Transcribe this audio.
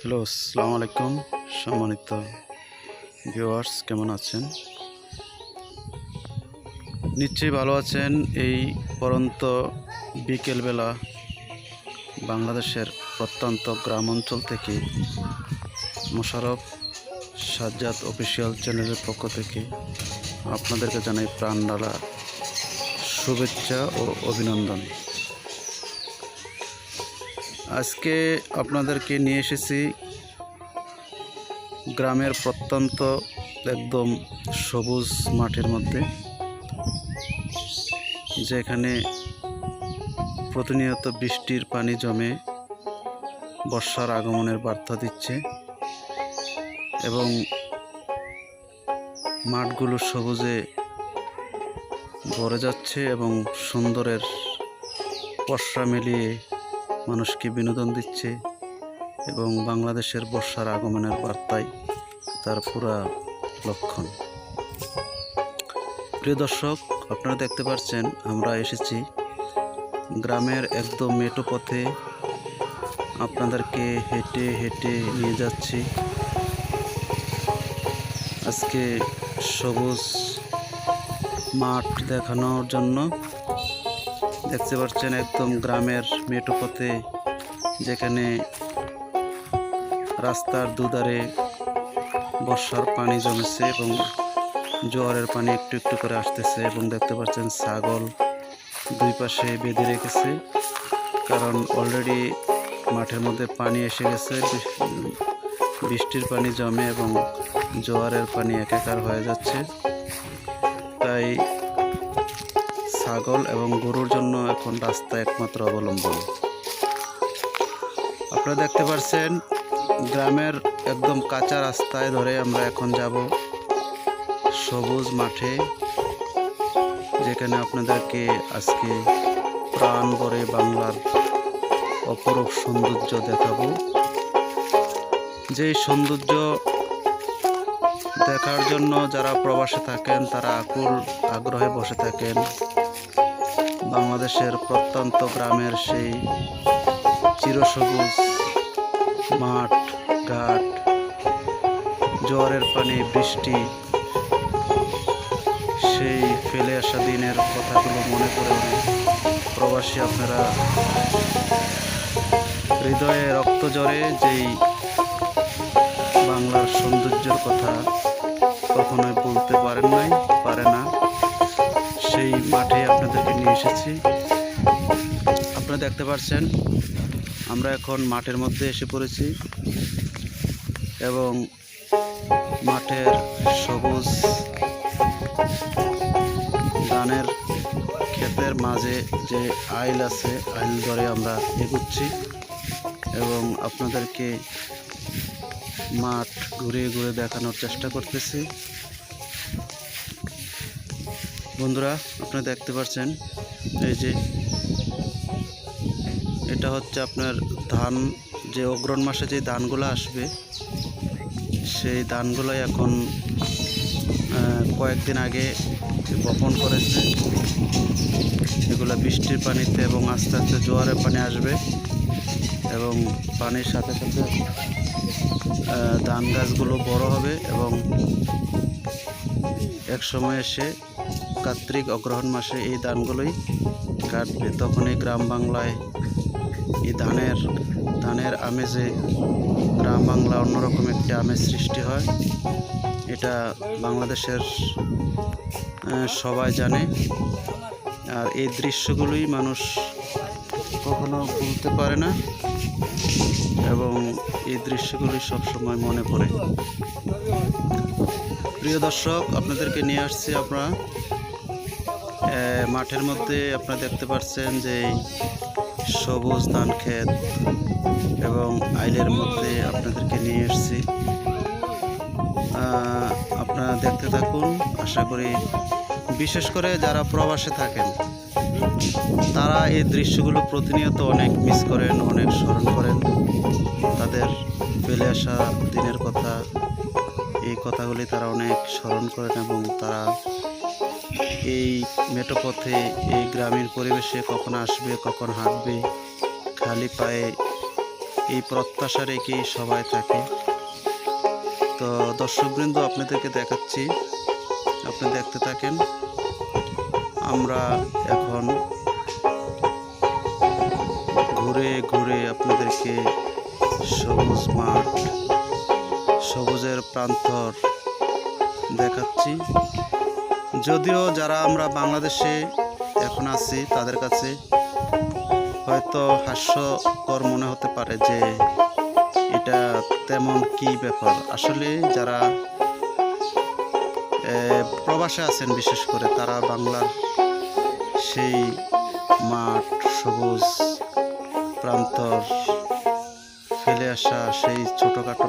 Hello, আসসালামু আলাইকুম। সম্মানিত ভিউয়ার্স, কেমন আছেন? নিশ্চয়ই ভালো আছেন। এই পরন্ত বিকেলবেলা বাংলাদেশের প্রত্যন্ত গ্রাম অঞ্চল থেকে মোশাররফ সাজ্জাদ অফিসিয়াল চ্যানেলের পক্ষ থেকে আপনাদেরকে জানাই প্রাণঢালা শুভেচ্ছা ও অভিনন্দন। আজকে আপনাদেরকে নিয়ে এসেছি গ্রামের প্রত্যন্ত একদম সবুজ মাঠের মধ্যে, যেখানে প্রতিনিয়ত বৃষ্টির পানি জমে বর্ষার আগমনের বার্তা দিচ্ছে এবং মাঠগুলো সবুজে ভরে যাচ্ছে এবং সুন্দরের পসরা মিলিয়ে মানুষকে বিনোদন দিচ্ছে এবং বাংলাদেশের বর্ষার আগমনের বার্তায় তার পুরা লক্ষণ। প্রিয় দর্শক, আপনারা দেখতে পাচ্ছেন আমরা এসেছি গ্রামের একদম মেঠো পথে। আপনাদেরকে হেঁটে হেঁটে নিয়ে যাচ্ছি আজকে সবুজ মাঠ দেখানোর জন্য। দেখতে পাচ্ছেন একদম গ্রামের মেঠো পথে, যেখানে রাস্তার দুধারে বর্ষার পানি জমেছে এবং জোয়ারের পানি একটু একটু করে আসতেছে এবং দেখতে পাচ্ছেন ছাগল দুই পাশে বেঁধে রেখেছে, কারণ অলরেডি মাঠের মধ্যে পানি এসে গেছে। বৃষ্টির পানি জমে এবং জোয়ারের পানি একাকার হয়ে যাচ্ছে, তাই ছাগল এবং গরুর জন্য এখন রাস্তা একমাত্র অবলম্বন। আপনারা দেখতে পাচ্ছেন গ্রামের একদম কাঁচা রাস্তায় ধরে আমরা এখন যাব সবুজ মাঠে, যেখানে আপনাদেরকে আজকে প্রাণ ভরে বাংলার অপরূপ সৌন্দর্য দেখাবো। যেই সৌন্দর্য দেখার জন্য যারা প্রবাসে থাকেন তারা আকুল আগ্রহে বসে থাকেন। বাংলাদেশের প্রত্যন্ত গ্রামের সেই চিরসবুজ মাঠ ঘাট, জোয়ারের পানি, বৃষ্টি, সেই ফেলে আসা দিনের কথাগুলো মনে করে প্রবাসী আপনারা হৃদয়ে রক্ত জ্বরে যেই বাংলার সৌন্দর্যের কথা কখনোই বলতে পারে না, সেই মাঠে আপনাদেরকে নিয়ে এসেছি। আপনারা দেখতে পাচ্ছেন আমরা এখন মাঠের মধ্যে এসে পড়েছি এবং মাঠের সবুজ ধানের ক্ষেতের মাঝে যে আইল আছে, আইল ধরে আমরা এগুচ্ছি এবং আপনাদেরকে মাঠ ঘুরে ঘুরে দেখানোর চেষ্টা করতেছি। বন্ধুরা, আপনারা দেখতে পাচ্ছেন এই যে এটা হচ্ছে আপনার ধান, যে অগ্রহণ মাসে যে ধানগুলো আসবে সেই ধানগুলোই এখন কয়েকদিন আগে বপন করেছে। এগুলো বৃষ্টির পানিতে এবং আস্তে আস্তে জোয়ারের পানি আসবে এবং পানির সাথে সাথে ধান গাছগুলো বড় হবে এবং এক সময় এসে কার্তিক অগ্রহণ মাসে এই ধানগুলোই কাটবে। তখন এই গ্রাম বাংলায় এই ধানের আমেজে গ্রাম বাংলা অন্যরকম একটি আমেজ সৃষ্টি হয়। এটা বাংলাদেশের সবাই জানে, আর এই দৃশ্যগুলোই মানুষ কখনো ভুলতে পারে না এবং এই দৃশ্যগুলোই সবসময় মনে পড়ে। প্রিয় দর্শক, আপনাদেরকে নিয়ে আসছি আমরা মাঠের মধ্যে। আপনারা দেখতে পাচ্ছেন যে সবুজ ধান ক্ষেত এবং আইলের মধ্যে আপনাদেরকে নিয়ে এসেছি। আপনারা দেখতে থাকুন। আশা করি বিশেষ করে যারা প্রবাসে থাকেন তারা এই দৃশ্যগুলো প্রতিনিয়ত অনেক মিস করেন, অনেক স্মরণ করেন। তাদের ফেলে আসা দিনের কথা, এই কথাগুলি তারা অনেক স্মরণ করেন এবং তারা এই মেঠো পথে, এই গ্রামীণ পরিবেশে কখন আসবে, কখন হাঁটবে, খালি পায়ে এই প্রত্যাশা রেখেই সবাই থাকে। তো দর্শকবৃন্দ, আপনাদেরকে দেখাচ্ছি, আপনি দেখতে থাকেন। আমরা এখন ঘুরে ঘুরে আপনাদেরকে সবুজ মাঠ, সবুজের প্রান্তর দেখাচ্ছি। যদিও যারা আমরা বাংলাদেশে এখন আছি তাদের কাছে হয়তো হাস্যকর মনে হতে পারে যে এটা তেমন কি ব্যাপার। আসলে যারা প্রবাসে আছেন বিশেষ করে, তারা বাংলার সেই মাঠ, সবুজ প্রান্তর, ফেলে আসা সেই ছোটোখাটো